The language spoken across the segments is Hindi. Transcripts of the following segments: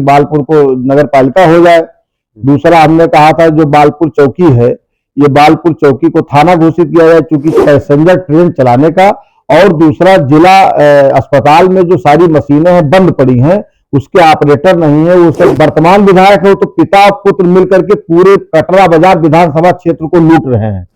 बालपुर को नगर पालिका हो जाए। दूसरा हमने कहा था जो बालपुर चौकी है, ये बालपुर चौकी को थाना घोषित किया जाए चूंकि पैसेंजर ट्रेन चलाने का। और दूसरा जिला अस्पताल में जो सारी मशीनें हैं बंद पड़ी हैं, उसके ऑपरेटर नहीं है, वो सब वर्तमान विधायक है तो पिता और पुत्र मिलकर के पूरे कटरा बाजार विधानसभा क्षेत्र को लूट रहे हैं।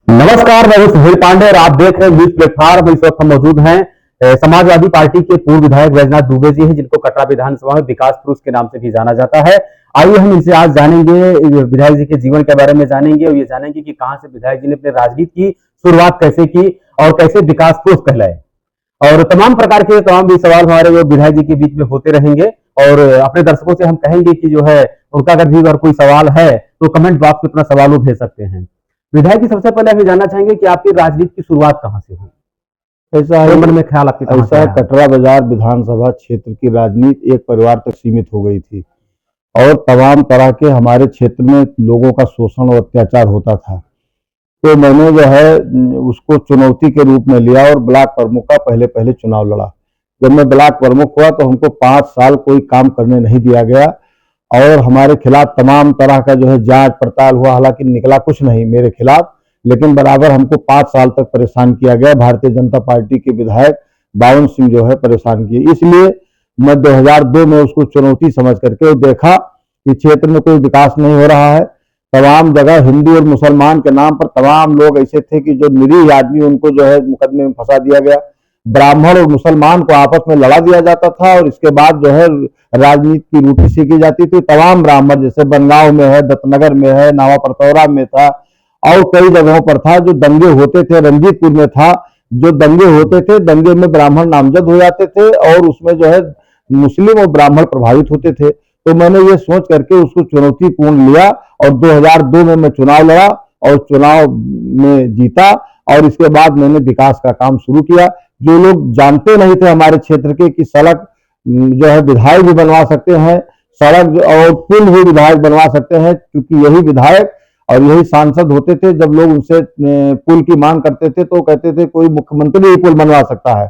नमस्कार, मैं सुधीर पांडे और आप देख रहे हैं न्यूज प्लेटफॉर्म। इस वक्त हम मौजूद हैं समाजवादी पार्टी के पूर्व विधायक बैजनाथ दुबे जी हैं, जिनको कटरा विधानसभा में विकास पुरुष के नाम से भी जाना जाता है। आइए हम इनसे आज जानेंगे, विधायक जी के जीवन के बारे में जानेंगे और ये जानेंगे कि कहां से विधायक जी ने अपने राजनीति की शुरुआत कैसे की और कैसे विकास पुरुष कहलाए। और तमाम प्रकार के तमाम भी सवाल हमारे विधायक जी के बीच में होते रहेंगे। और अपने दर्शकों से हम कहेंगे कि जो है उनका अगर कोई सवाल है तो कमेंट बॉक्स में अपना सवाल भेज सकते हैं। विधायक जी, सबसे पहले हम जानना चाहेंगे कि आपकी राजनीति की शुरुआत कहां से हुई? ऐसा है मन में ख्याल आपके ऐसा है, कटरा बाजार विधानसभा क्षेत्र की राजनीति एक परिवार तक सीमित हो गई थी और तमाम तरह के हमारे क्षेत्र में लोगों का शोषण और अत्याचार होता था। तो मैंने जो है उसको चुनौती के रूप में लिया और ब्लॉक प्रमुख का पहले चुनाव लड़ा। जब मैं ब्लॉक प्रमुख हुआ तो हमको 5 साल कोई काम करने नहीं दिया गया और हमारे खिलाफ तमाम तरह का जो है जांच पड़ताल हुआ। हालांकि निकला कुछ नहीं मेरे खिलाफ, लेकिन बराबर हमको 5 साल तक परेशान किया गया। भारतीय जनता पार्टी के विधायक बावन सिंह जो है परेशान किए। इसलिए मैं 2002 में उसको चुनौती समझ करके देखा कि क्षेत्र में कोई विकास नहीं हो रहा है। तमाम जगह हिंदू और मुसलमान के नाम पर तमाम लोग ऐसे थे कि जो निरीह आदमी उनको जो है मुकदमे में फंसा दिया गया। ब्राह्मण और मुसलमान को आपस में लड़ा दिया जाता था और इसके बाद जो है राजनीति की रूटी सीखी जाती थी। तमाम ब्राह्मण जैसे बनगांव में है, दत्तनगर में है, नावा परतौरा में था और कई जगहों पर था जो दंगे होते थे। रंजीतपुर में था, जो दंगे होते थे, दंगे में ब्राह्मण नामजद हो जाते थे और उसमें जो है मुस्लिम और ब्राह्मण प्रभावित होते थे। तो मैंने ये सोच करके उसको चुनौतीपूर्ण लिया और 2002 में मैं चुनाव लड़ा और चुनाव में जीता और इसके बाद मैंने विकास का काम शुरू किया। जो लोग जानते नहीं थे हमारे क्षेत्र के कि सड़क जो है विधायक भी बनवा सकते हैं, सड़क और पुल भी विधायक बनवा सकते हैं, क्योंकि यही विधायक और यही सांसद होते थे। जब लोग उनसे पुल की मांग करते थे तो कहते थे कोई मुख्यमंत्री ही पुल बनवा सकता है।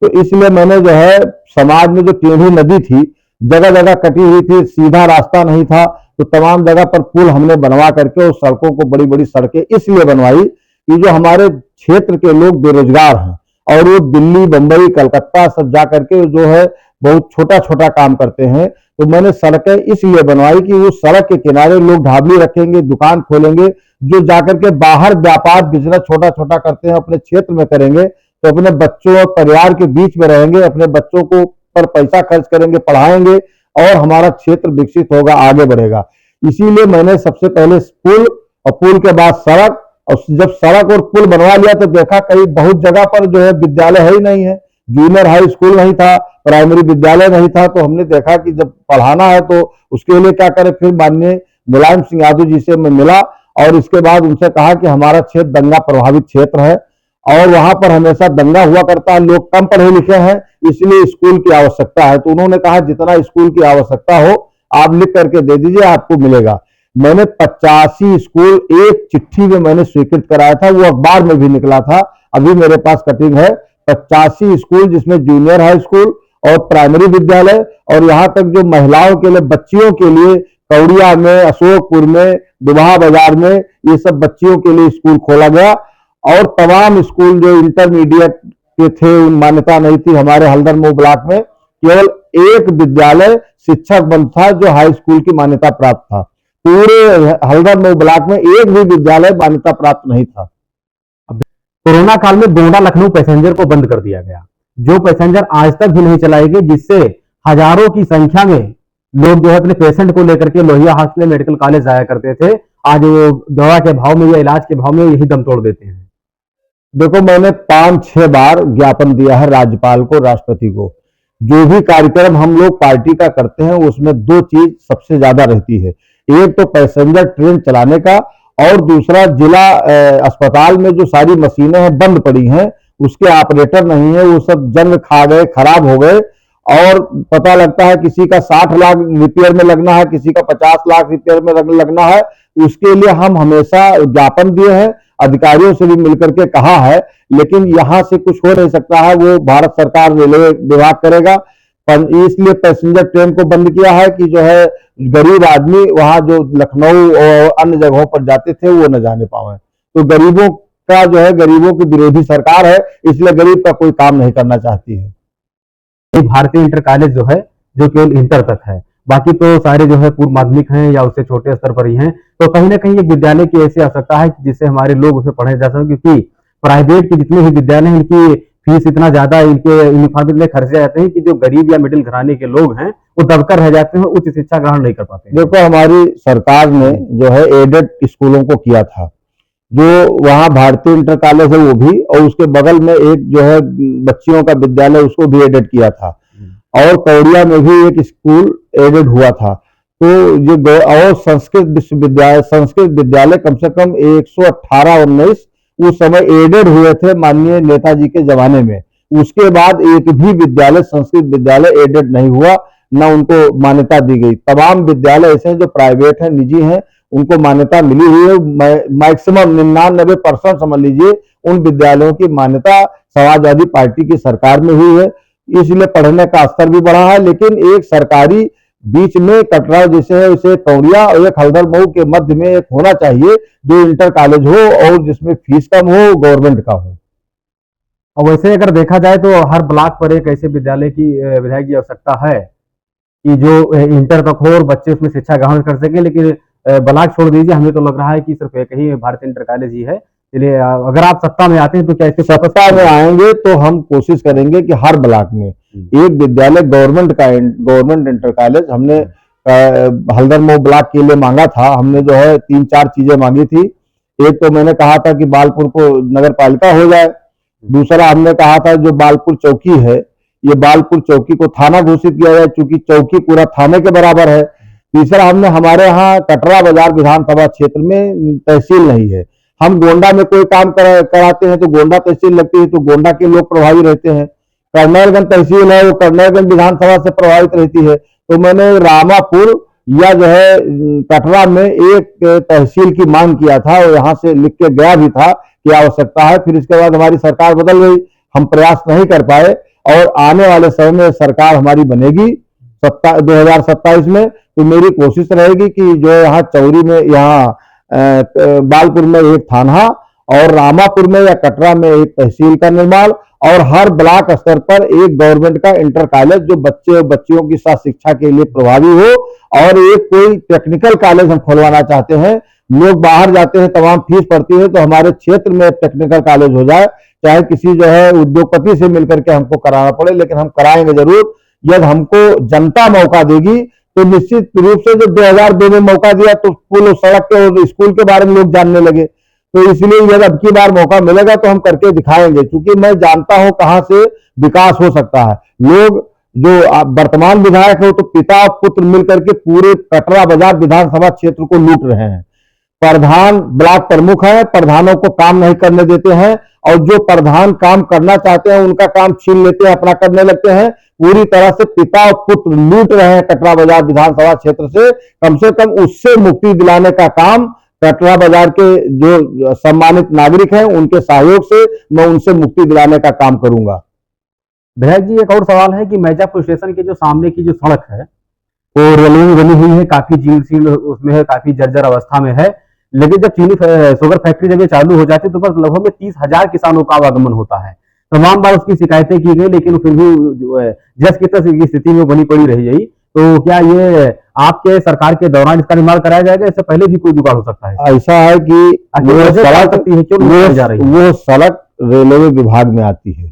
तो इसलिए मैंने जो है समाज में जो टेढ़ी नदी थी, जगह जगह कटी हुई थी, सीधा रास्ता नहीं था, तो तमाम जगह पर पुल हमने बनवा करके उस सड़कों को बड़ी बड़ी सड़कें इसलिए बनवाई कि जो हमारे क्षेत्र के लोग बेरोजगार हैं और वो दिल्ली, बंबई, कलकत्ता सब जा करके जो है बहुत छोटा छोटा काम करते हैं। तो मैंने सड़कें इसलिए बनवाई कि वो सड़क के किनारे लोग ढाबली रखेंगे, दुकान खोलेंगे, जो जाकर के बाहर व्यापार बिजनेस छोटा छोटा करते हैं अपने क्षेत्र में करेंगे तो अपने बच्चों और परिवार के बीच में रहेंगे, अपने बच्चों को पर पैसा खर्च करेंगे, पढ़ाएंगे और हमारा क्षेत्र विकसित होगा, आगे बढ़ेगा। इसीलिए मैंने सबसे पहले पुल और पुल के बाद सड़क, और जब सड़क और पुल बनवा लिया तो देखा कई बहुत जगह पर जो है विद्यालय है ही नहीं है, जूनियर हाई स्कूल नहीं था, प्राइमरी विद्यालय नहीं था। तो हमने देखा कि जब पढ़ाना है तो उसके लिए क्या करें। फिर माननीय मुलायम सिंह यादव जी से मैं मिला और इसके बाद उनसे कहा कि हमारा क्षेत्र दंगा प्रभावित क्षेत्र है और वहां पर हमेशा दंगा हुआ करता है, लोग कम पढ़े लिखे हैं, इसलिए स्कूल की आवश्यकता है। तो उन्होंने कहा जितना स्कूल की आवश्यकता हो आप लिख करके दे दीजिए, आपको मिलेगा। मैंने 85 स्कूल एक चिट्ठी में मैंने स्वीकृत कराया था, वो अखबार में भी निकला था, अभी मेरे पास कटिंग है। 85 स्कूल जिसमें जूनियर हाई स्कूल और प्राइमरी विद्यालय और यहाँ तक जो महिलाओं के लिए, बच्चियों के लिए कौड़िया में, अशोकपुर में, दुबहा बाजार में ये सब बच्चियों के लिए स्कूल खोला गया। और तमाम स्कूल जो इंटरमीडिएट के थे उन मान्यता नहीं थी। हमारे हल्दर ब्लॉक में केवल एक विद्यालय शिक्षक बंद था जो हाई स्कूल की मान्यता प्राप्त था। पूरे हल्दर ब्लॉक में एक भी विद्यालय मान्यता प्राप्त नहीं था। कोरोना काल में गोंडा लखनऊ पैसेंजर को बंद कर दिया गया, जो पैसेंजर आज तक भी नहीं चलाएंगे, जिससे हजारों की संख्या में लोग जो है अपने पेशेंट को लेकर के लोहिया हॉस्पिटल मेडिकल कॉलेज जाया करते थे। आज वो दवा के भाव में या इलाज के भाव में यही दम तोड़ देते हैं। देखो, मैंने 5-6 बार ज्ञापन दिया है राज्यपाल को, राष्ट्रपति को। जो भी कार्यक्रम हम लोग पार्टी का करते हैं उसमें 2 चीज सबसे ज्यादा रहती है, एक तो पैसेंजर ट्रेन चलाने का और दूसरा जिला अस्पताल में जो सारी मशीनें हैं बंद पड़ी हैं, उसके ऑपरेटर नहीं है, वो सब जंग खा गए, खराब हो गए और पता लगता है किसी का 60 लाख रिपेयर में लगना है, किसी का 50 लाख रिपेयर में लगना है। उसके लिए हम हमेशा ज्ञापन दिए हैं, अधिकारियों से भी मिलकर के कहा है, लेकिन यहां से कुछ हो नहीं सकता है, वो भारत सरकार रेलवे विभाग करेगा। इसलिए पैसेंजर ट्रेन को बंद किया है कि जो है गरीब आदमी वहां जो लखनऊ और अन्य जगहों पर जाते थे वो न जाने पाए। तो गरीबों का जो है, गरीबों की विरोधी सरकार है, इसलिए गरीब का कोई काम नहीं करना चाहती है। भारतीय इंटर कॉलेज जो है जो केवल इंटर तक है, बाकी तो सारे जो है पूर्व माध्यमिक हैं या उससे छोटे स्तर पर ही हैं। तो कहीं ना कहीं एक विद्यालय की ऐसी आवश्यकता है जिससे हमारे लोग उसे पढ़े जा सकें, क्योंकि प्राइवेट के जितने भी विद्यालय हैं इनकी फीस इतना ज्यादा, इनके यूनिफॉर्म इतने खर्चे जाते हैं कि जो गरीब या मिडिल घराने के लोग हैं वो दबकर रह जाते हैं, उच्च शिक्षा ग्रहण नहीं कर पाते। देखो, हमारी सरकार ने जो है एडेड स्कूलों को किया था, जो वहाँ भारतीय इंटर कॉलेज है वो भी, और उसके बगल में एक जो है बच्चियों का विद्यालय उसको भी एडेड किया था, और कौड़िया में भी एक स्कूल एडेड हुआ था। तो ये और संस्कृत विद्यालय कम से कम 118-19 उस समय एडेड हुए थे माननीय नेताजी के जमाने में। उसके बाद एक भी विद्यालय, संस्कृत विद्यालय एडेड नहीं हुआ, न उनको मान्यता दी गई। तमाम विद्यालय ऐसे हैं जो प्राइवेट हैं, निजी हैं, उनको मान्यता मिली हुई है। मैक्सिमम 99% समझ लीजिए उन विद्यालयों की मान्यता समाजवादी पार्टी की सरकार में हुई है, इसलिए पढ़ने का स्तर भी बढ़ा है। लेकिन एक सरकारी बीच में कटरा जैसे है, उसे कौड़िया और एक हल्दर मऊ के मध्य में एक होना चाहिए जो इंटर कॉलेज हो और जिसमें फीस कम हो, गवर्नमेंट का हो। और वैसे अगर देखा जाए तो हर ब्लॉक पर एक ऐसे विद्यालय की विधायक की आवश्यकता है कि जो इंटर तक हो और बच्चे उसमें शिक्षा ग्रहण कर सके। लेकिन ब्लॉक छोड़ दीजिए, हमें तो लग रहा है कि सिर्फ एक ही भारतीय इंटर कॉलेज ही है। इसलिए अगर आप सत्ता में आते हैं तो क्या इसके सत्ता में आएंगे तो हम कोशिश करेंगे कि हर ब्लॉक में एक विद्यालय गवर्नमेंट इंटर कॉलेज। हमने हल्दर मऊ ब्लॉक के लिए मांगा था, हमने जो है 3-4 चीजें मांगी थी। एक तो मैंने कहा था कि बालपुर को नगर पालिका हो जाए, दूसरा हमने कहा था जो बालपुर चौकी है, ये बालपुर चौकी को थाना घोषित किया जाए, क्योंकि चौकी पूरा थाने के बराबर है। तीसरा, हमने हमारे यहाँ कटरा बाजार विधानसभा क्षेत्र में तहसील नहीं है। हम गोंडा में कोई काम कराते हैं तो गोंडा तहसील लगती है, तो गोंडा के लोग प्रभावित रहते हैं। कर्नलगंज तहसील है, वो कर्नलगंज विधानसभा से प्रभावित रहती है। तो मैंने रामापुर या जो है कटरा में एक तहसील की मांग किया था, और यहाँ से लिख के गया भी था कि आवश्यकता है। फिर इसके बाद हमारी सरकार बदल गई, हम प्रयास नहीं कर पाए, और आने वाले समय में सरकार हमारी बनेगी 2027 में, तो मेरी कोशिश रहेगी कि जो यहाँ चौरी में, यहाँ बालपुर में एक थाना और रामापुर में या कटरा में एक तहसील का निर्माण, और हर ब्लॉक स्तर पर एक गवर्नमेंट का इंटर कॉलेज जो बच्चे और बच्चियों की साथ शिक्षा के लिए प्रभावी हो। और एक कोई टेक्निकल कॉलेज हम खोलवाना चाहते हैं। लोग बाहर जाते हैं, तमाम फीस पड़ती है, तो हमारे क्षेत्र में टेक्निकल कॉलेज हो जाए, चाहे किसी जो है उद्योगपति से मिलकर के हमको कराना पड़े, लेकिन हम कराएंगे जरूर। यदि हमको जनता मौका देगी तो निश्चित रूप से, जो 2002 में मौका दिया तो पुल, सड़क के और स्कूल के बारे में लोग जानने लगे, तो इसलिए यदि अब की बार मौका मिलेगा तो हम करके दिखाएंगे, क्योंकि मैं जानता हूं कहां से विकास हो सकता है। लोग जो वर्तमान विधायक है तो पिता और पुत्र मिलकर के पूरे कटरा बाजार विधानसभा क्षेत्र को लूट रहे हैं। प्रधान ब्लॉक प्रमुख है, प्रधानों को काम नहीं करने देते हैं, और जो प्रधान काम करना चाहते हैं उनका काम छीन लेते हैं, अपना करने लगते हैं। पूरी तरह से पिता और पुत्र लूट रहे हैं कटरा बाजार विधानसभा क्षेत्र से। कम उससे मुक्ति दिलाने का काम कटरा बाजार के जो सम्मानित नागरिक हैं उनके सहयोग से मैं उनसे मुक्ति दिलाने का काम करूंगा। विधायक जी, एक और सवाल है कि मिर्जापुर स्टेशन के जो सामने की जो सड़क है वो रेलिंग बनी हुई है, काफी जीर्ण शीर्ण उसमें है, काफी जर्जर अवस्था में है। लेकिन जब चीनी शुगर फैक्ट्री जब ये चालू हो जाती है तो बस लगभग 30,000 किसानों का आवागमन होता है। तमाम बार उसकी शिकायतें की गई, लेकिन फिर भी जस की तस की स्थिति में बनी पड़ी रही गई। तो क्या ये आपके सरकार के दौरान इसका निर्माण कराया जाएगा? इससे पहले भी कोई जुगाड़ हो सकता है? ऐसा है कि वो सड़क रेलवे विभाग में आती है।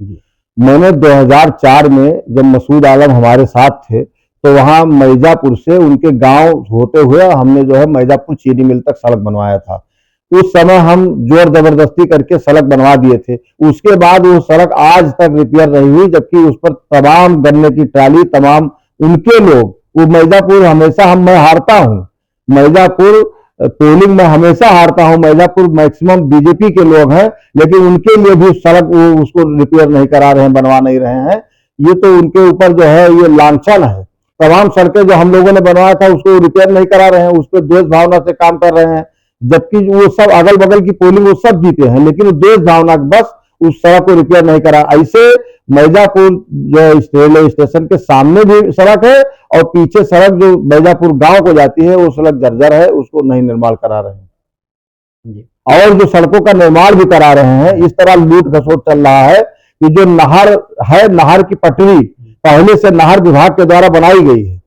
मैंने 2004 में जब मसूद आलम हमारे साथ थे तो वहां मिर्जापुर से उनके गांव होते हुए हमने जो है मिर्जापुर चीनी मिल तक सड़क बनवाया था। उस समय हम जोर जबरदस्ती करके सड़क बनवा दिए थे। उसके बाद वो सड़क आज तक रिपेयर नहीं हुई, जबकि उस पर तमाम गन्ने की ट्राली, तमाम उनके लोग, वो मिर्जापुर हमेशा मैं हारता हूँ, मिर्जापुर पोलिंग में हमेशा हारता हूँ। मिर्जापुर मैक्सिमम बीजेपी के लोग हैं, लेकिन उनके लिए भी सड़क वो उसको रिपेयर नहीं करा रहे हैं, बनवा नहीं रहे हैं। ये तो उनके ऊपर जो है ये लांछन है। तमाम सड़कें जो हम लोगों ने बनवाया था उसको रिपेयर नहीं करा रहे हैं, उस पर द्वेष भावना से काम कर रहे हैं, जबकि वो सब अगल बगल की पोलिंग वो सब जीते हैं, लेकिन द्वेष भावना बस उस सड़क को रिपेयर नहीं करा। ऐसे मिर्जापुर जो रेलवे स्टेशन के सामने भी सड़क है और पीछे सड़क जो मिर्जापुर गांव को जाती है वो सड़क जर्जर है, उसको नहीं निर्माण करा रहे हैं और जो सड़कों का निर्माण भी करा रहे हैं। इस तरह लूट घसोट चल रहा है कि जो नहर है, नहर की पटरी पहले से नहर विभाग के द्वारा बनाई गई है।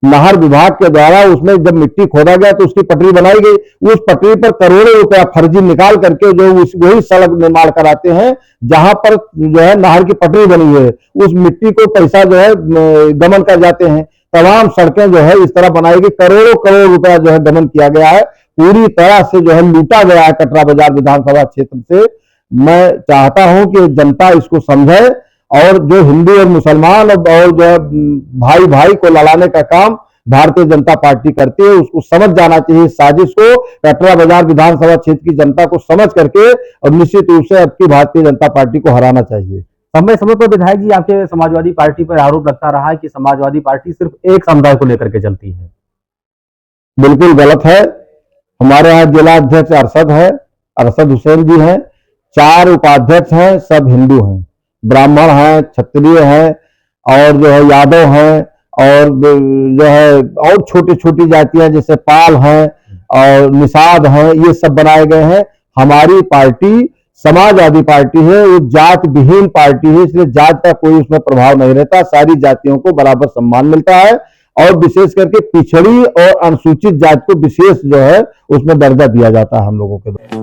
नहर विभाग के द्वारा उसमें जब मिट्टी खोदा गया तो उसकी पटरी बनाई गई, उस पटरी पर करोड़ों रुपया फर्जी निकाल करके जो वही सड़क निर्माण कराते हैं जहां पर जो है नहर की पटरी बनी है, उस मिट्टी को पैसा जो है गमन कर जाते हैं। तमाम सड़कें जो है इस तरह बनाई गई, करोड़ों करोड़ रुपया जो है गमन किया गया है, पूरी तरह से जो है लूटा गया है कटरा बाजार विधानसभा क्षेत्र से। मैं चाहता हूं कि जनता इसको समझे और जो हिंदू और मुसलमान और जो है भाई भाई को लड़ाने का काम भारतीय जनता पार्टी करती है, उसको समझ जाना चाहिए। साजिश को कटरा बाजार विधानसभा क्षेत्र की जनता को समझ करके और निश्चित रूप से अब की भारतीय जनता पार्टी को हराना चाहिए। समय समय पर विधायक जी आपके समाजवादी पार्टी पर आरोप लगता रहा है कि समाजवादी पार्टी सिर्फ एक समुदाय को लेकर के चलती है। बिल्कुल गलत है। हमारे यहाँ जिला अध्यक्ष अरशद है, अरशद हुसैन जी हैं, 4 उपाध्यक्ष हैं, सब हिंदू हैं, ब्राह्मण हैं, क्षत्रिय हैं और जो है यादव हैं और जो है और छोटी छोटी जातियां जैसे पाल हैं और निषाद हैं, ये सब बनाए गए हैं। हमारी पार्टी समाजवादी पार्टी है, वो जात विहीन पार्टी है, इसलिए जात का कोई उसमें प्रभाव नहीं रहता, सारी जातियों को बराबर सम्मान मिलता है और विशेष करके पिछड़ी और अनुसूचित जाति को विशेष जो है उसमें दर्जा दिया जाता है हम लोगों के द्वारा।